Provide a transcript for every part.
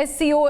SCO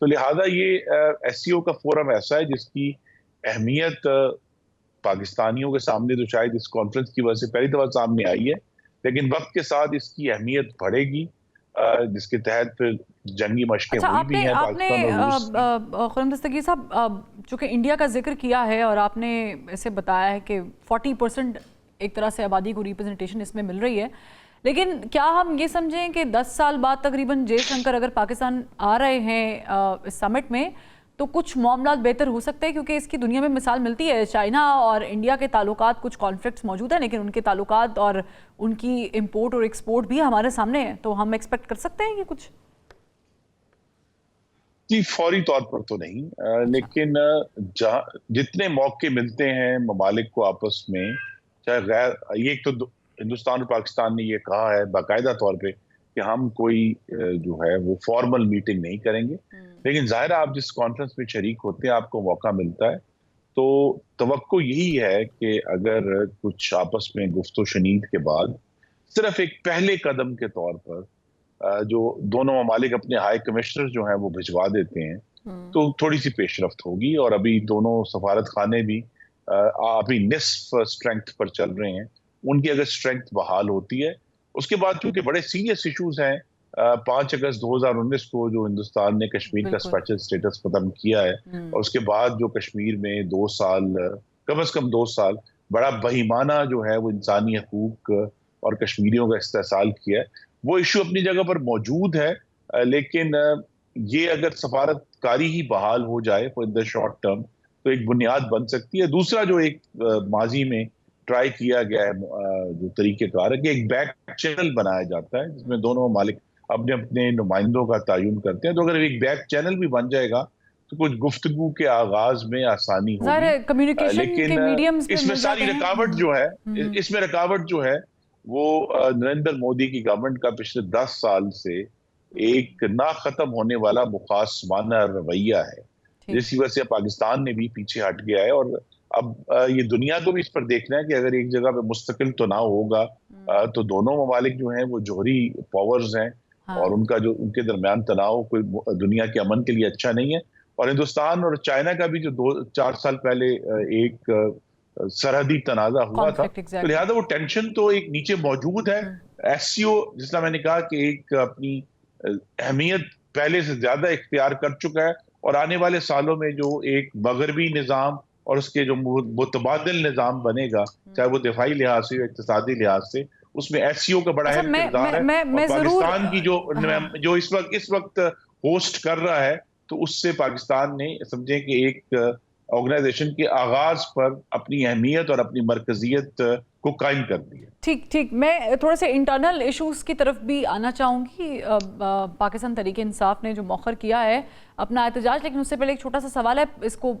تو لہٰذا یہ SCO کا فورم ایسا ہے جس کی اہمیت پاکستانیوں کے سامنے تو شاید اس کانفرنس کی وجہ سے پہلی دفعہ سامنے آئی ہے، لیکن وقت کے ساتھ اس کی اہمیت بڑھے گی، جس کے تحت پھر جنگی مشقیں ہوئی بھی ہیں پاکستان اور روس کی۔ خرم دستگیر صاحب، چونکہ انڈیا کا ذکر کیا ہے اور آپ نے اسے بتایا ہے کہ 40% ایک طرح سے آبادی کو ریپرزنٹیشن اس میں مل رہی ہے، لیکن کیا ہم یہ سمجھیں کہ 10 سال بعد تقریباً جے شنکر اگر پاکستان آ رہے ہیں اس سمٹ میں تو کچھ معاملات بہتر ہو سکتے ہیں؟ کیونکہ اس کی دنیا میں مثال ملتی ہے، چائنا اور انڈیا کے تعلقات کچھ کانفلکٹس موجود ہیں، لیکن ان کے تعلقات اور ان کی امپورٹ اور ایکسپورٹ بھی ہمارے سامنے ہیں، تو ہم ایکسپیکٹ کر سکتے ہیں یہ کچھ؟ جی فوری طور پر تو نہیں، لیکن جتنے موقع ملتے ہیں ممالک کو آپس میں، چاہے غیر یہ تو ہندوستان اور پاکستان نے یہ کہا ہے باقاعدہ طور پہ کہ ہم کوئی جو ہے وہ فارمل میٹنگ نہیں کریں گے، لیکن ظاہر آپ جس کانفرنس میں شریک ہوتے ہیں آپ کو موقع ملتا ہے تو توقع یہی ہے کہ اگر کچھ آپس میں گفت و شنید کے بعد صرف ایک پہلے قدم کے طور پر جو دونوں ممالک اپنے ہائی کمشنر جو ہیں وہ بھجوا دیتے ہیں تو تھوڑی سی پیش رفت ہوگی، اور ابھی دونوں سفارت خانے بھی ابھی نصف اسٹرینگتھ پر چل رہے ہیں، ان کی اگر اسٹرینگتھ بحال ہوتی ہے اس کے بعد چونکہ بڑے سیریس ایشوز ہیں، 5 اگست 2019 کو جو ہندوستان نے کشمیر کا اسپیشل اسٹیٹس ختم کیا ہے، اور اس کے بعد جو کشمیر میں 2 سال کم از کم 2 سال بڑا بہیمانہ جو ہے وہ انسانی حقوق اور کشمیریوں کا استحصال کیا ہے، وہ ایشو اپنی جگہ پر موجود ہے، لیکن یہ اگر سفارت کاری ہی بحال ہو جائے فور دا شارٹ ٹرم تو ایک بنیاد بن سکتی ہے۔ دوسرا جو ایک ماضی میں ٹرائی کیا گیا ہے جو طریقہ کار ہے کہ ایک بیک چینل بنایا جاتا ہے جس میں دونوں ممالک اپنے اپنے نمائندوں کا تعین کرتے ہیں، تو اگر ایک بیک چینل بھی بن جائے گا تو کچھ گفتگو کے آغاز میں آسانی ہوگی، لیکن اس میں ساری رکاوٹ جو ہے جو ہے وہ نریندر مودی کی گورنمنٹ کا پچھلے 10 سال سے ایک نہ ختم ہونے والا مخاصمانہ رویہ ہے، جس کی وجہ سے پاکستان نے بھی پیچھے ہٹ گیا ہے، اور اب یہ دنیا کو بھی اس پر دیکھنا ہے کہ اگر ایک جگہ پہ مستقل تو نہ ہوگا تو دونوں ممالک جو ہیں وہ جوہری پاورز ہیں، اور ان کا جو ان کے درمیان تناؤ کوئی دنیا کے امن کے لیے اچھا نہیں ہے، اور ہندوستان اور چائنا کا بھی جو 4 سال پہلے ایک سرحدی تنازع ہوا تھا، تو لہذا وہ ٹینشن تو ایک نیچے موجود ہے۔ SCO جس طرح میں نے کہا کہ ایک اپنی اہمیت پہلے سے زیادہ اختیار کر چکا ہے، اور آنے والے سالوں میں جو ایک مغربی نظام اور اس کے جو متبادل نظام بنے گا، چاہے وہ دفاعی لحاظ سے یا اقتصادی لحاظ سے، اس میں SCO کا بڑا اہم کردار ہے، اور پاکستان کی جو اس وقت ہوسٹ کر رہا ہے تو اس سے پاکستان نے سمجھیں کہ ایک آرگنائزیشن کے آغاز پر اپنی اہمیت اور اپنی مرکزیت کو قائم کر دیا۔ ٹھیک، میں تھوڑا سے انٹرنل ایشوز کی طرف بھی آنا چاہوں گی۔ پاکستان تحریک انصاف نے جو مؤخر کیا ہے اپنا احتجاج، لیکن اس سے پہلے ایک چھوٹا سا سوال ہے، اس کو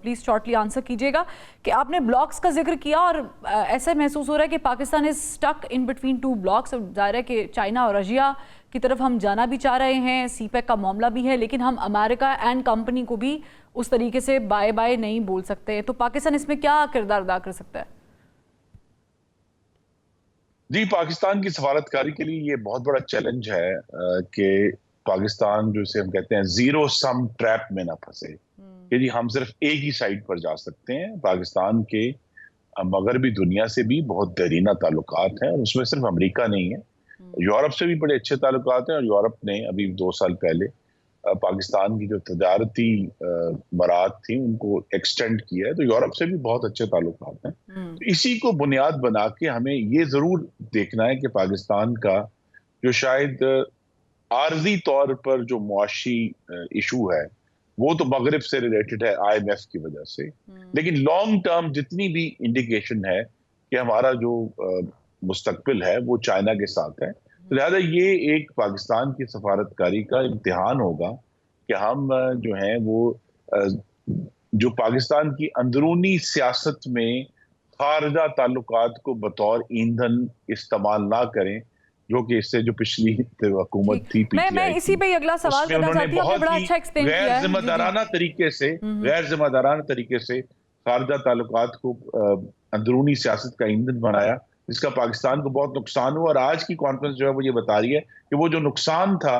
پلیز شارٹلی آنسر کیجیے گا کہ آپ نے بلاکس کا ذکر کیا، اور ایسے محسوس ہو رہا ہے کہ پاکستان از اسٹک ان بٹوین 2 بلاکس، اور ظاہر ہے کہ چائنا اور رشیا کی طرف ہم جانا بھی چاہ رہے ہیں، سی پیک کا معاملہ بھی ہے، لیکن ہم امریکہ اینڈ کمپنی کو بھی اس طریقے سے بائے بائے نہیں بول سکتے، تو پاکستان اس میں کیا کردار ادا کر سکتا ہے؟ جی پاکستان کی سفارتکاری کے لیے یہ بہت بڑا چیلنج ہے کہ پاکستان جو اسے ہم کہتے ہیں زیرو سم ٹریپ میں نہ پھنسے، کہ جی ہم صرف ایک ہی سائڈ پر جا سکتے ہیں۔ پاکستان کے مغربی دنیا سے بھی بہت دیرینہ تعلقات ہیں، اور اس میں صرف امریکہ نہیں ہے، یورپ سے بھی بڑے اچھے تعلقات ہیں، اور یورپ نے ابھی 2 سال پہلے پاکستان کی جو تجارتی برات تھیں ان کو ایکسٹینڈ کیا ہے، تو یورپ سے بھی بہت اچھے تعلقات ہیں۔ اسی کو بنیاد بنا کے ہمیں یہ ضرور دیکھنا ہے کہ پاکستان کا جو شاید عارضی طور پر جو معاشی ایشو ہے وہ تو مغرب سے ریلیٹڈ ہے IMF کی وجہ سے، لیکن لانگ ٹرم جتنی بھی انڈیکیشن ہے کہ ہمارا جو مستقبل ہے وہ چائنا کے ساتھ ہے، لہذا یہ ایک پاکستان کی سفارتکاری کا امتحان ہوگا کہ ہم جو ہیں وہ جو پاکستان کی اندرونی سیاست میں خارجہ تعلقات کو بطور ایندھن استعمال نہ کریں، جو کہ اس سے جو پچھلی حکومت تھی میں اسی پہ اگلا سوال کرنا چاہتی ہوں، بڑا اچھا ایکسپلین کیا ہے، غیر ذمہ دارانہ طریقے سے خارجہ تعلقات کو اندرونی سیاست کا ایندھن بنایا، جس کا پاکستان کو بہت نقصان ہوا، اور آج کی کانفرنس جو ہے وہ یہ بتا رہی ہے کہ وہ جو نقصان تھا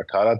18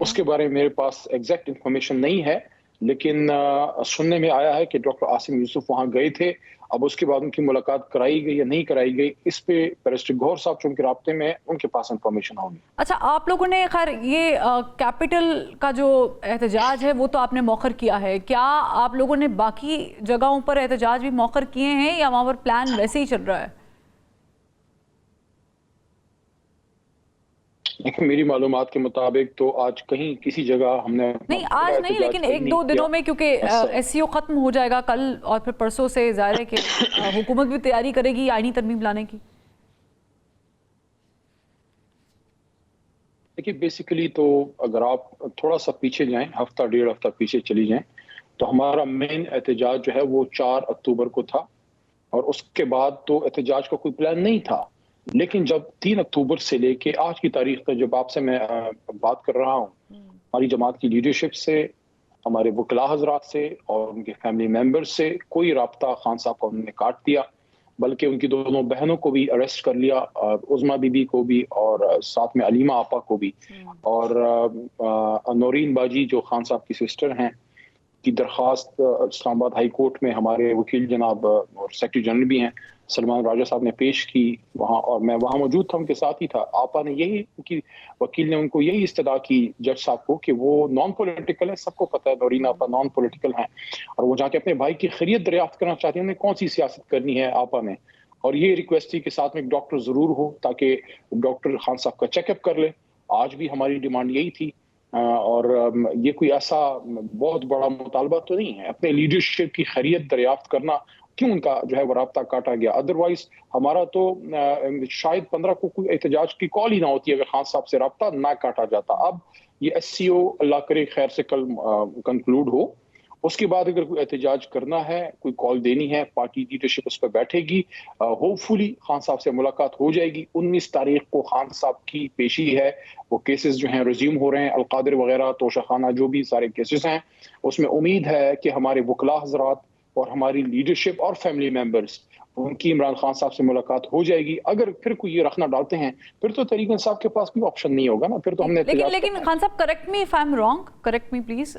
اس کے بارے میں میرے پاس ایگزیکٹ انفارمیشن نہیں ہے، لیکن سننے میں آیا ہے کہ ڈاکٹر عاصم یوسف وہاں گئے تھے. اب اس کے بعد ان کی ملاقات کرائی گئی یا نہیں کرائی گئی، اس پہ بیرسٹر گوہر صاحب چونکہ رابطے میں ان کے پاس انفارمیشن ہوگی. اچھا، آپ لوگوں نے خیر یہ کیپٹل کا جو احتجاج ہے وہ تو آپ نے موخر کیا ہے، کیا آپ لوگوں نے باقی جگہوں پر احتجاج بھی موخر کیے ہیں یا وہاں پر پلان ویسے ہی چل رہا ہے؟ میری معلومات کے مطابق تو آج کہیں کسی جگہ ہم نے نہیں، آج نہیں، لیکن ایک دو دنوں میں، کیونکہ ایس سی او ختم ہو جائے گا کل اور پھر پرسوں سے ظاہر ہے کہ حکومت بھی تیاری کرے گی آئینی ترمیم لانے کی. دیکھیے بیسیکلی تو اگر آپ تھوڑا سا پیچھے جائیں، ہفتہ ڈیڑھ ہفتہ پیچھے چلی جائیں، تو ہمارا مین احتجاج جو ہے وہ 4 اکتوبر کو تھا، اور اس کے بعد تو احتجاج کا کوئی پلان نہیں تھا. لیکن جب 3 اکتوبر سے لے کے آج کی تاریخ تک جب آپ سے میں بات کر رہا ہوں، ہماری جماعت کی لیڈرشپ سے، ہمارے وکلاء حضرات سے اور ان کے فیملی ممبرز سے کوئی رابطہ خان صاحب کو انہوں نے کاٹ دیا، بلکہ ان کی دونوں بہنوں کو بھی اریسٹ کر لیا، عظمیٰ بی بی کو بھی اور ساتھ میں علیمہ آپا کو بھی، اور نورین باجی جو خان صاحب کی سسٹر ہیں کی درخواست اسلام آباد ہائی کورٹ میں ہمارے وکیل جناب اور سیکرٹری جنرل بھی ہیں سلمان راجہ صاحب نے پیش کی وہاں، اور میں وہاں موجود تھا، ان کے ساتھ ہی تھا. آپا نے یہی، ان کی وکیل نے ان کو یہی استدعا کی جج صاحب کو کہ وہ نان پولیٹیکل ہے، سب کو پتہ ہے نورین آپا نان پولیٹیکل ہیں، اور وہ جا کے اپنے بھائی کی خیریت دریافت کرنا چاہتی ہیں. انہیں کون سی سیاست کرنی ہے آپا نے، اور یہ ریکویسٹ تھی کہ ساتھ میں ایک ڈاکٹر ضرور ہو تاکہ ڈاکٹر خان صاحب کا چیک اپ کر لے. آج بھی ہماری ڈیمانڈ یہی تھی، اور یہ کوئی ایسا بہت بڑا مطالبہ تو نہیں ہے. اپنے لیڈرشپ کی خیریت دریافت کرنا کیوں ان کا جو ہے وہ رابطہ کاٹا گیا؟ ادروائز ہمارا تو شاید 15 کو کوئی احتجاج کی کال ہی نہ ہوتی اگر خان صاحب سے رابطہ نہ کاٹا جاتا. اب یہ ایس سی او اللہ کرے خیر سے کل کنکلوڈ ہو، اس کے بعد اگر کوئی احتجاج کرنا ہے، کوئی کال دینی ہے، پارٹی لیڈرشپ اس پہ بیٹھے گی. ہوپ فلی خان صاحب سے ملاقات ہو جائے گی. 19 تاریخ کو خان صاحب کی پیشی ہے، وہ کیسز جو ہیں ریزیوم ہو رہے ہیں، القادر وغیرہ، توشہ خانہ، جو بھی سارے کیسز ہیں، اس میں امید ہے کہ ہمارے وکلاء حضرات اور ہماری لیڈرشپ اور فیملی ممبرز ان کی عمران خان صاحب سے ملاقات ہو جائے گی. اگر پھر کوئی یہ رکھنا ڈالتے ہیں پھر تو تحریک انصاف کے پاس کوئی آپشن نہیں ہوگا نا، پھر تو ہم نے لیکن خان صاحب correct me if I am wrong, correct me please,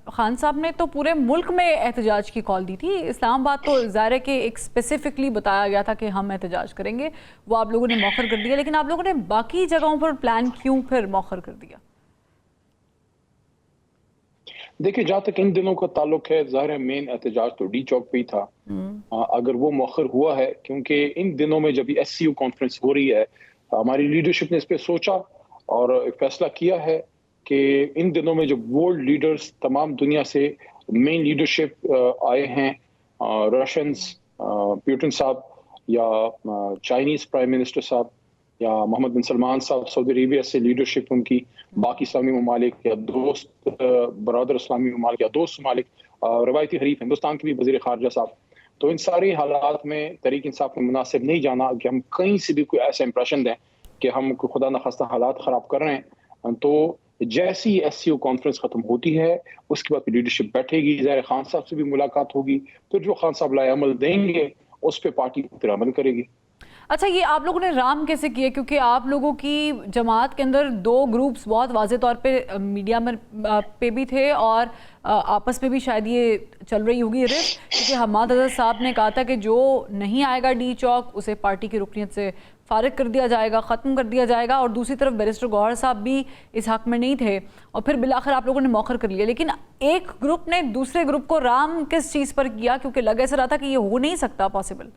Khan صاحب نے تو پورے ملک میں احتجاج کی کال دی تھی. اسلام آباد تو ظاہر ہے کہ ایک اسپیسیفکلی بتایا گیا تھا کہ ہم احتجاج کریں گے، وہ آپ لوگوں نے موخر کر دیا، لیکن آپ لوگوں نے باقی جگہوں پر پلان کیوں پھر موخر کر دیا؟ دیکھیں جہاں تک ان دنوں کا تعلق ہے، ظاہر ہے مین احتجاج تو ڈی چوک پہ ہی تھا. اگر وہ مؤخر ہوا ہے کیونکہ ان دنوں میں جب ایس سی او کانفرنس ہو رہی ہے، ہماری لیڈرشپ نے اس پہ سوچا اور فیصلہ کیا ہے کہ ان دنوں میں جب ورلڈ لیڈرز تمام دنیا سے مین لیڈرشپ آئے ہیں، رشینز پیوٹن صاحب یا چائنیز پرائم منسٹر صاحب یا محمد بن سلمان صاحب سعودی عربیہ سے لیڈرشپ ان کی، باقی اسلامی ممالک یا دوست برادر اسلامی ممالک یا دوست ممالک، روایتی حریف ہندوستان کے بھی وزیر خارجہ صاحب، تو ان سارے حالات میں تحریک انصاف کو مناسب نہیں جانا کہ ہم کہیں سے بھی کوئی ایسا امپریشن دیں کہ ہم خدا نخواستہ حالات خراب کر رہے ہیں. تو جیسی ایس سی او کانفرنس ختم ہوتی ہے اس کے بعد لیڈرشپ بیٹھے گی، ظاہر خان صاحب سے بھی ملاقات ہوگی، پھر جو خان صاحب لائے عمل دیں گے اس پہ پارٹی پھر عمل کرے گی. اچھا، یہ آپ لوگوں نے رام کیسے کیے؟ کیونکہ آپ لوگوں کی جماعت کے اندر 2 گروپس بہت واضح طور پہ میڈیا میں پہ بھی تھے اور آپس میں بھی شاید یہ چل رہی ہوگی رفت، کیونکہ حماد حضرت صاحب نے کہا تھا کہ جو نہیں آئے گا ڈی چوک اسے پارٹی کی رکنیت سے فارغ کر دیا جائے گا، ختم کر دیا جائے گا، اور دوسری طرف بیرسٹر گوہر صاحب بھی اس حق میں نہیں تھے، اور پھر بالآخر آپ لوگوں نے موخر کر لیا. لیکن ایک گروپ نے دوسرے گروپ کو رام کس چیز پر کیا؟ کیونکہ لگ ایسا رہا تھا کہ یہ ہو نہیں سکتا پاسبل.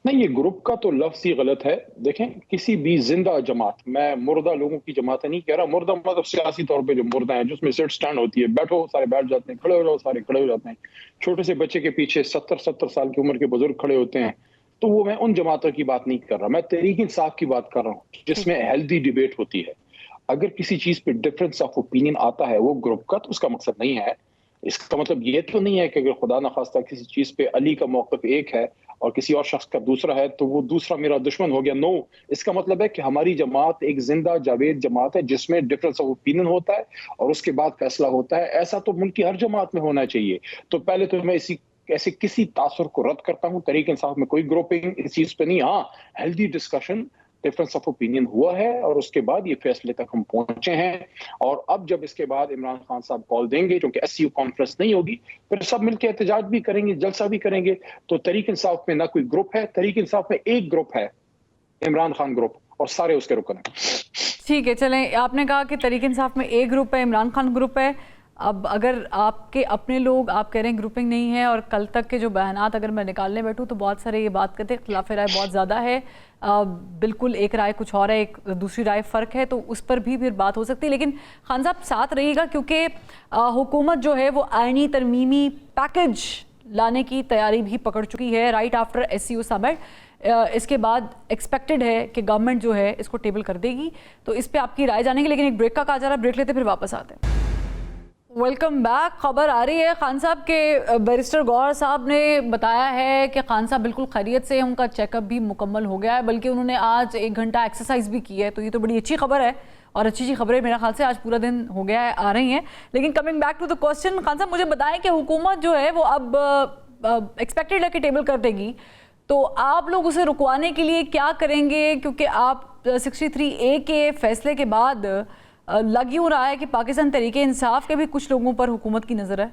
نہیں، یہ گروپ کا تو لفظ ہی غلط ہے. دیکھیں کسی بھی زندہ جماعت، میں مردہ لوگوں کی جماعت نہیں کہہ رہا، مردہ مطلب سیاسی طور پہ جو مردہ ہیں، جس میں سیٹ سٹینڈ ہوتی ہے، بیٹھو سارے بیٹھ جاتے ہیں، کھڑے ہو جاؤ سارے کھڑے ہو جاتے ہیں، چھوٹے سے بچے کے پیچھے 70 سال کی عمر کے بزرگ کھڑے ہوتے ہیں. تو وہ میں ان جماعتوں کی بات نہیں کر رہا، میں تحریک انصاف کی بات کر رہا ہوں جس میں ہیلدی ڈیبیٹ ہوتی ہے. اگر کسی چیز پہ ڈفرینس آف اوپینین آتا ہے وہ گروپ کا، تو اس کا مقصد نہیں ہے، اس کا مطلب یہ تو نہیں ہے کہ اگر خدا نخواستہ کسی چیز پہ علی کا موقف ایک ہے اور کسی اور شخص کا دوسرا ہے تو وہ دوسرا میرا دشمن ہو گیا. نو، اس کا مطلب ہے کہ ہماری جماعت ایک زندہ جاوید جماعت ہے جس میں ڈفرینس آف اوپینین ہوتا ہے اور اس کے بعد فیصلہ ہوتا ہے. ایسا تو ملک کی ہر جماعت میں ہونا چاہیے. تو پہلے تو میں ایسے کسی تاثر کو رد کرتا ہوں. تحریک انصاف میں کوئی گروپنگ اس چیز پہ نہیں. ہاں، healthy discussion difference of opinion ہوا ہے اور اس کے بعد یہ فیصلے تک ہم پہنچے ہیں. اور اب جب اس کے بعد عمران خان صاحب کال دیں گے, کیونکہ SCO کانفرنس نہیں ہوگی, پھر سب مل کے احتجاج بھی کریں گے, جلسہ بھی کریں گے. تو تحریک انصاف میں نہ کوئی گروپ ہے, تحریک انصاف میں ایک گروپ ہے, عمران خان گروپ, اور سارے اس کے رکن ہیں. ٹھیک ہے, چلیں, آپ نے کہا کہ تحریک انصاف میں ایک گروپ ہے, عمران خان گروپ ہے. اب اگر آپ کے اپنے لوگ, آپ کہہ رہے ہیں گروپنگ نہیں ہے, اور کل تک کے جو بیانات اگر میں نکالنے بیٹھوں تو بہت سارے یہ بات کرتے ہیں اختلاف رائے بہت زیادہ ہے, بالکل ایک رائے کچھ اور ہے, ایک دوسری رائے فرق ہے, تو اس پر بھی پھر بات ہو سکتی ہے. لیکن خان صاحب ساتھ رہیے گا, کیونکہ حکومت جو ہے وہ آئینی ترمیمی پیکج لانے کی تیاری بھی پکڑ چکی ہے رائٹ آفٹر SCO سمٹ. اس کے بعد ایکسپیکٹڈ ہے کہ گورنمنٹ جو ہے اس کو ٹیبل کر دے گی, تو اس پہ آپ کی رائے جانیں گے. لیکن ایک بریک کا کہا جا رہا ہے, بریک لیتے پھر واپس آتے ہیں. Welcome back. خبر آ رہی ہے خان صاحب کے بیرسٹر گوہر صاحب نے بتایا ہے کہ خان صاحب بالکل خیریت سے, ان کا چیک اپ بھی مکمل ہو گیا ہے, بلکہ انہوں نے آج 1 گھنٹہ ایکسرسائز بھی کی ہے, تو یہ تو بڑی اچھی خبر ہے, اور اچھی خبریں میرا خیال سے آج پورا دن ہو گیا ہے, آ رہی ہیں. لیکن coming back to the question, Khan sahib مجھے بتائیں کہ حکومت جو ہے وہ اب ایکسپیکٹڈ ہے کہ ٹیبل کر دے گی, تو آپ لوگ اسے رکوانے کے لیے کیا کریں گے؟ کیونکہ آپ 63A کے فیصلے کے بعد لگ یوں رہا ہے کہ پاکستان تحریک انصاف کے بھی کچھ لوگوں پر حکومت کی نظر ہے.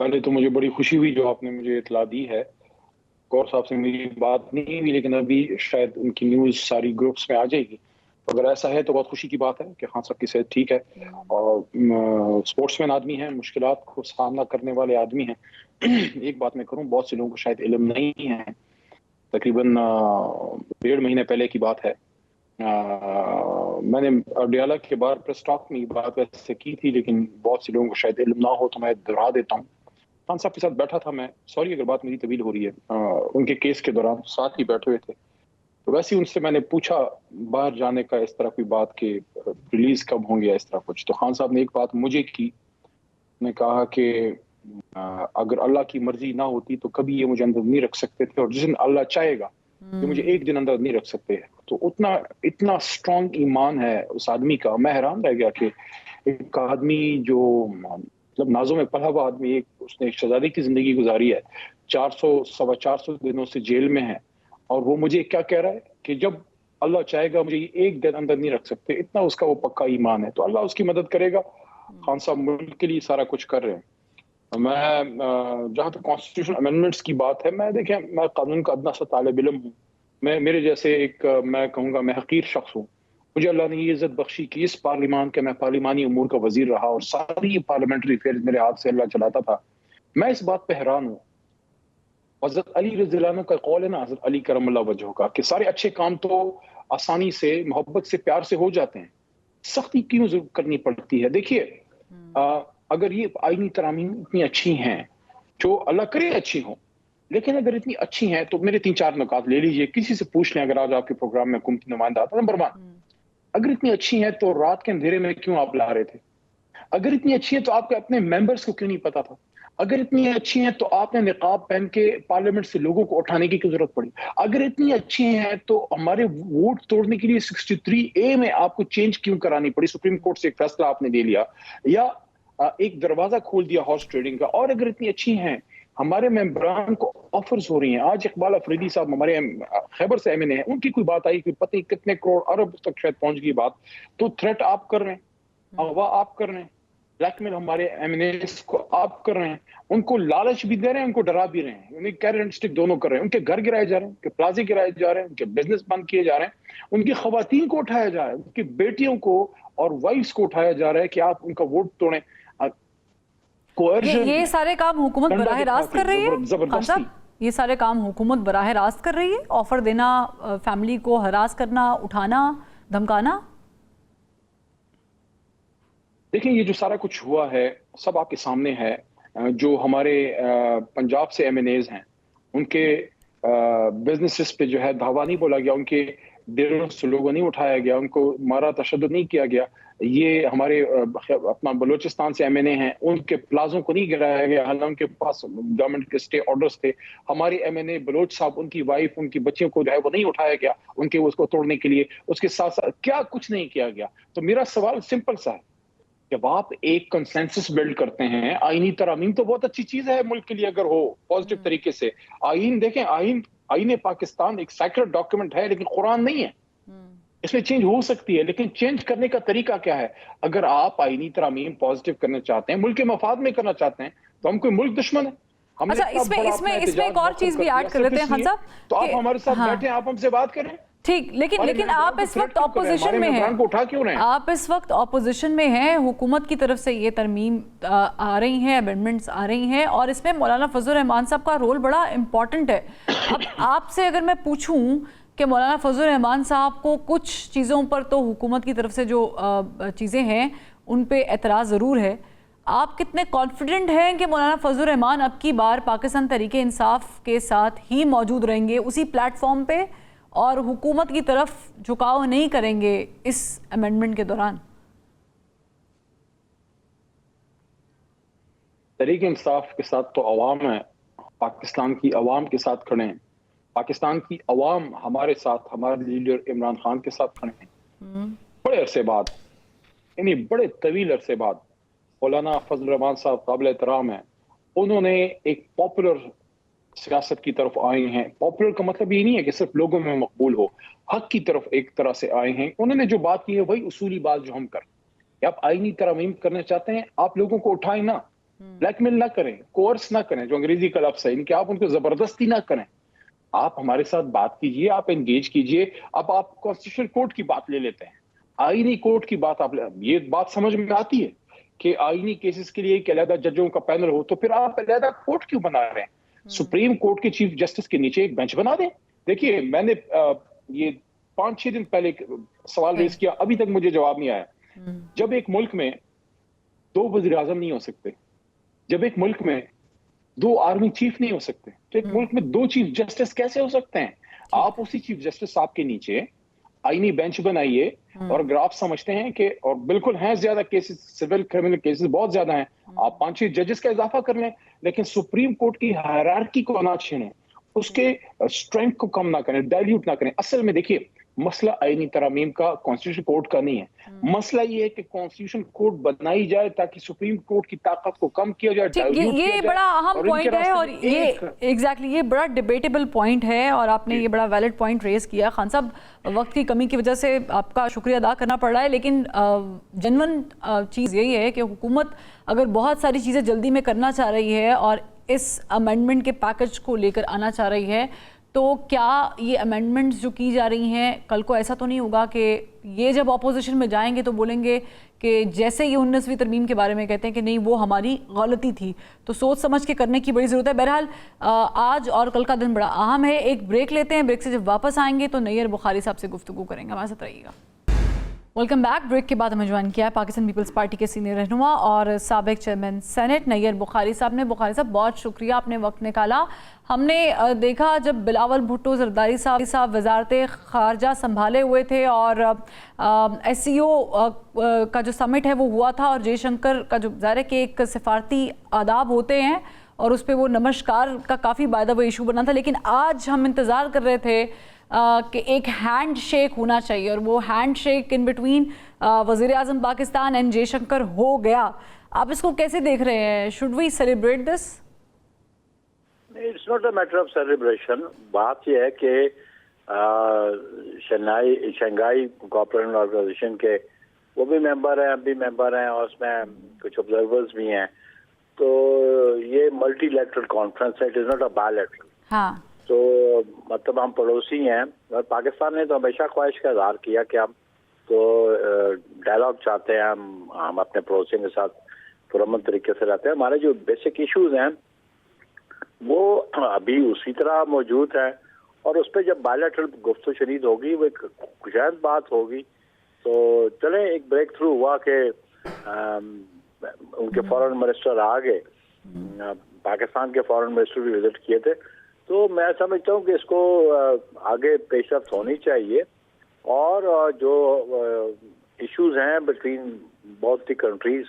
پہلے تو مجھے بڑی خوشی ہوئی جو آپ نے مجھے اطلاع دی ہے. گور صاحب سے میری بات نہیں ہوئی, لیکن ابھی شاید ان کی نیوز ساری گروپس میں آ جائے گی. اگر ایسا ہے تو بہت خوشی کی بات ہے کہ خان صاحب کی صحت ٹھیک ہے, اور اسپورٹس مین آدمی ہیں, مشکلات کو سامنا کرنے والے آدمی ہیں. ایک بات میں کروں, بہت سے لوگوں کو شاید علم نہیں ہے, تقریباً 1.5 مہینے پہلے کی بات ہے, میں نے اڈیالہ کے بعد پریس ٹاک میں یہ بات ویسے کی تھی, لیکن بہت سے لوگوں کو شاید علم نہ ہو تو میں دہرا دیتا ہوں. خان صاحب کے ساتھ بیٹھا تھا میں, سوری اگر بات میری طویل ہو رہی ہے, ان کے کیس کے دوران ساتھ ہی بیٹھے ہوئے تھے, تو ویسے ہی ان سے میں نے پوچھا باہر جانے کا اس طرح کوئی بات کہ ریلیز کب ہوں گے اس طرح کچھ, تو خان صاحب نے ایک بات مجھے کی, نے کہا کہ اگر اللہ کی مرضی نہ ہوتی تو کبھی یہ مجھے اندر نہیں رکھ سکتے تھے, اور جس دن اللہ چاہے گا کہ مجھے ایک دن اندر نہیں رکھ سکتے. تو اتنا سٹرونگ ایمان ہے اس آدمی کا. میں حیران رہ گیا کہ ایک آدمی جو مطلب نازوں میں پلا ہوا آدمی, اس نے ایک شہزادی کی زندگی گزاری ہے, 400 دنوں سے جیل میں ہے, اور وہ مجھے کیا کہہ رہا ہے کہ جب اللہ چاہے گا مجھے ایک دن اندر نہیں رکھ سکتے. اتنا اس کا وہ پکا ایمان ہے, تو اللہ اس کی مدد کرے گا. خان صاحب ملک کے لیے سارا کچھ کر رہے ہیں. میں جہاں تک کانسٹیٹیوشن امینڈمنٹس کی بات ہے, میں قانون کا ادنا سا طالب علم ہوں. میرے جیسے ایک میں کہوں گا میں حقیر شخص ہوں. مجھے اللہ نے یہ عزت بخشی کہ اس پارلیمان کے میں پارلیمانی امور کا وزیر رہا, اور ساری پارلیمنٹری افیئرز میرے ہاتھ سے اللہ چلاتا تھا. میں اس بات پہ حیران ہوں, حضرت علی رضی اللہ عنہ کا قول ہے نا, حضرت علی کرم اللہ وجہہ کا, کہ سارے اچھے کام تو آسانی سے, محبت سے, پیار سے ہو جاتے ہیں, سختی کیوں کرنی پڑتی ہے؟ دیکھیے, اگر یہ آئینی ترامیم اتنی اچھی ہیں, جو اللہ کرے اچھی ہوں, لیکن اگر اتنی اچھی ہیں تو میرے 3-4 نکات لے لیجئے, کسی سے پوچھ لیں اگر آج آپ کے پروگرام میں حکومتی نمائندہ آتا. نمبر 1, اگر اتنی اچھی ہیں تو رات کے اندھیرے میں کیوں آپ لا رہے تھے؟ اگر اتنی اچھی ہیں تو آپ کے اپنے ممبرز کو کیوں نہیں پتا تھا؟ اگر اتنی اچھی ہیں تو آپ نے نقاب پہن کے پارلیمنٹ سے لوگوں کو اٹھانے کی کیوں ضرورت پڑی؟ اگر اتنی اچھی ہیں تو ہمارے ووٹ توڑنے کے لیے 63A میں آپ کو چینج کیوں کرانی پڑی؟ سپریم کورٹ سے ایک فیصلہ آپ نے دے لیا, یا ایک دروازہ کھول دیا ہارس ٹریڈنگ کا. اور اگر اتنی اچھی ہیں, ہمارے ممبران کو آفرز ہو رہی ہیں. آج اقبال افریدی صاحب ہمارے خیبر سے MNA ہیں, ان کی کوئی بات آئی کہ پتہ کتنے کروڑ ارب تک شاید پہنچ گئی بات, تو تھریٹ آپ کر رہے ہیں, اغوا آپ کر رہے ہیں, بلیک میل ہمارے MNAs کو آپ کر رہے ہیں, ان کو لالچ بھی دے رہے ہیں, ان کو ڈرا بھی رہے ہیں, انہیں کیرٹ اینڈ اسٹک دونوں کر رہے ہیں. ان کے گھر گرائے جا رہے ہیں, ان کے پلازے گرائے جا رہے ہیں, ان کے بزنس بند کیے جا رہے ہیں, ان کی خواتین کو اٹھایا جا رہا ہے, ان کی بیٹیوں کو اور وائفز کو اٹھایا جا رہا ہے کہ آپ ان کا ووٹ توڑیں. یہ سارے کام حکومت براہ راست کر رہی ہے خان صاحب, یہ سارے کام حکومت براہ راست کر رہی ہے, آفر دینا, فیملی کو ہراس کرنا, اٹھانا, دھمکانا. دیکھیں یہ جو سارا کچھ ہوا ہے سب آپ کے سامنے ہے. جو ہمارے پنجاب سے MNAs ہیں, ان کے بزنسز پہ جو ہے دھاوا نہیں بولا گیا, ان کے ڈیروں سے لوگوں نہیں اٹھایا گیا, ان کو مارا تشدد نہیں کیا گیا. یہ ہمارے اپنا بلوچستان سے MNA ہیں, ان کے پلازوں کو نہیں گرایا گیا, حالانکہ ان کے پاس گورنمنٹ کے اسٹے آرڈرز تھے. ہمارے MNA بلوچ صاحب, ان کی وائف, ان کی بچیوں کو جو ہے وہ نہیں اٹھایا گیا ان کے اس کو توڑنے کے لیے, اس کے ساتھ ساتھ کیا کچھ نہیں کیا گیا. تو میرا سوال سمپل سا ہے, جب آپ ایک کنسنسس بلڈ کرتے ہیں، آئینی ترامیم تو بہت اچھی چیز ہے ملک کے لیے اگر ہو پازیٹیو طریقے سے. آئین دیکھیں، آئین پاکستان ایک سیکرڈ ڈاکیومنٹ ہے لیکن قرآن نہیں ہے. اس میں چینج ہو سکتی ہے لیکن چینج کرنے کا طریقہ کیا ہے؟ اگر آپ آئینی ترامیم پازیٹیو کرنا چاہتے ہیں، ملک کے مفاد میں کرنا چاہتے ہیں، تو ہم کوئی ملک دشمن ہے؟ ہم نے اچھا، اس میں ایک اور چیز بھی ایڈ کر لیتے ہیں خان صاحب، تو آپ ہمارے ساتھ بیٹھیں، آپ ہم سے بات کریں. ٹھیک، لیکن آپ اس وقت اپوزیشن میں ہیں، آپ اس وقت اپوزیشن میں ہیں، حکومت کی طرف سے یہ ترمیم آ رہی ہیں، امینڈمنٹس آ رہی ہیں، اور اس میں مولانا فضل الرحمان صاحب کا رول بڑا امپورٹنٹ ہے. اب آپ سے اگر میں پوچھوں کہ مولانا فضل الرحمان صاحب کو کچھ چیزوں پر تو حکومت کی طرف سے جو چیزیں ہیں ان پہ اعتراض ضرور ہے، آپ کتنے کانفیڈنٹ ہیں کہ مولانا فضل الرحمان اب کی بار پاکستان تحریک انصاف کے ساتھ ہی موجود رہیں گے اسی پلیٹ فارم پہ، اور حکومت کی طرف جھکاؤ نہیں کریں گے اس امینڈمنٹ کے دوران؟ تحریک انصاف کے ساتھ تو عوام ہے، پاکستان کی عوام کے ساتھ کھڑے ہیں. پاکستان کی عوام ہمارے ساتھ، ہمارے لیڈر عمران خان کے ساتھ کھڑے ہیں. بڑے عرصے بعد، یعنی بڑے طویل عرصے بعد مولانا فضل الرحمان صاحب قابل احترام ہیں. انہوں نے ایک پاپولر سیاست کی طرف آئے ہیں. پاپولر کا مطلب یہ نہیں ہے کہ صرف لوگوں میں مقبول ہو، حق کی طرف ایک طرح سے آئے ہیں. انہوں نے جو بات کی ہے وہی اصولی بات جو ہم کریں کہ آپ آئینی ترامیم کرنا چاہتے ہیں، آپ لوگوں کو اٹھائیں نہ، بلیک میل نہ کریں، کورس نہ کریں، جو انگریزی کا لفظ ہے، ان کہ آپ ان کو زبردستی نہ کریں. آپ ہمارے ساتھ بات کیجئے، آپ انگیج کیجئے. اب آپ کانسٹیٹیوشن کورٹ کی بات لے لیتے ہیں، آئینی کورٹ کی بات. آپ یہ بات سمجھ میں آتی ہے کہ آئینی کیسز کے لیے ایک علیحدہ ججوں کا پینل ہو، تو پھر آپ علیحدہ کورٹ کیوں بنا رہے ہیں؟ سپریم کورٹ کے چیف جسٹس کے نیچے ایک بینچ بنا دیں. دیکھیے، میں نے یہ 5-6 دن پہلے سوال ریز کیا، ابھی تک مجھے جواب نہیں آیا. جب ایک ملک میں 2 وزیر اعظم نہیں ہو سکتے، جب ایک ملک میں 2 آرمی چیف نہیں ہو سکتے، تو ایک ملک میں 2 چیف جسٹس کیسے ہو سکتے ہیں؟ آپ اسی چیف جسٹس صاحب کے نیچے آئینی بینچ بنائیے. اور اگر آپ سمجھتے ہیں کہ، اور بالکل ہیں زیادہ کیسز، سول کرمنل کیسز بہت زیادہ ہیں، آپ 5-6 ججز کا اضافہ کر لیں، لیکن سپریم کورٹ کی ہائرارکی کو نہ چھیڑیں، اس کے اسٹرینتھ کو کم نہ کریں، ڈائلیوٹ نہ کریں. اصل میں دیکھیے، مسئلہ آئینی ترامیم کا کانسٹیٹیوشن کورٹ کا نہیں ہے. مسئلہ یہ ہے کہ کانسٹیٹیوشن کورٹ بنائی جائے تاکہ سپریم کورٹ کی طاقت کو کم کیا جائے، ڈائلیوٹ کیا جائے. یہ بڑا اہم پوائنٹ ہے، اور یہ ایگزیکٹلی یہ بڑا ڈیبیٹیبل پوائنٹ ہے، اور آپ نے یہ بڑا ویلڈ پوائنٹ ریز کیا. خان صاحب، وقت کی کمی کی وجہ سے آپ کا شکریہ ادا کرنا پڑ رہا ہے، لیکن جنون چیز یہی ہے کہ حکومت اگر بہت ساری چیزیں جلدی میں کرنا چاہ رہی ہے اور اس امینڈمنٹ کے پیکج کو لے کر آنا چاہ رہی ہے، تو کیا یہ امینڈمنٹس جو کی جا رہی ہیں، کل کو ایسا تو نہیں ہوگا کہ یہ جب اپوزیشن میں جائیں گے تو بولیں گے کہ جیسے یہ 19ویں ترمیم کے بارے میں کہتے ہیں کہ نہیں، وہ ہماری غلطی تھی. تو سوچ سمجھ کے کرنے کی بڑی ضرورت ہے. بہرحال آج اور کل کا دن بڑا اہم ہے. ایک بریک لیتے ہیں، بریک سے جب واپس آئیں گے تو نیئر بخاری صاحب سے گفتگو کریں گے. ہمارے ساتھ رہیے گا. Welcome back. بریک کے بعد ہمیں جوائن کیا ہے پاکستان پیپلز پارٹی کے سینئر رہنما اور سابق چیئرمین سینٹ نیئر بخاری صاحب نے. بخاری صاحب، بہت شکریہ، آپ نے وقت نکالا. ہم نے دیکھا جب بلاول بھٹو زرداری صاحب وزارت خارجہ سنبھالے ہوئے تھے اور ایس سی او کا جو سمٹ ہے وہ ہوا تھا، اور جے شنکر کا جو ظاہر ہے کہ ایک سفارتی آداب ہوتے ہیں اور اس پہ وہ نمسکار کا کافی باعث وہ ایشو بنا تھا، لیکن آج ہم انتظار کر رہے تھے کہ ایک ہینڈ شیک ہونا چاہیے، اور وہ ہینڈ شیک ان بٹوین وزیر اعظم پاکستان اینڈ جے شنکر ہو گیا. آپ اس کو کیسے دیکھ رہے ہیں؟ Should we celebrate this? It's not a matter of celebration. بات یہ ہے کہ شنگھائی کوآپریشن آرگنائزیشن کے وہ بھی ممبر ہیں، ہم بھی ممبر ہیں، اور اس میں کچھ آبزرورز بھی ہیں. تو یہ ملٹی لیٹرل کانفرنس ہے، it is not a by lateral. ہاں، تو مطلب ہم پڑوسی ہیں، اور پاکستان نے تو ہمیشہ خواہش کا اظہار کیا کہ ہم تو ڈائلاگ چاہتے ہیں، ہم اپنے پڑوسیوں کے ساتھ پرامن طریقے سے رہتے ہیں. ہمارے جو بیسک ایشوز ہیں وہ ابھی اسی طرح موجود ہیں، اور اس پہ جب بائی لیٹرل گفت و شنید ہوگی، وہ ایک کشائد بات ہوگی. تو چلیں، ایک بریک تھرو ہوا کہ ان کے فارن منسٹر آ گئے، پاکستان کے فارن منسٹر بھی وزٹ کیے تھے. تو میں سمجھتا ہوں کہ اس کو آگے پیش رفت ہونی چاہیے، اور جو ایشوز ہیں بٹوین both the countries.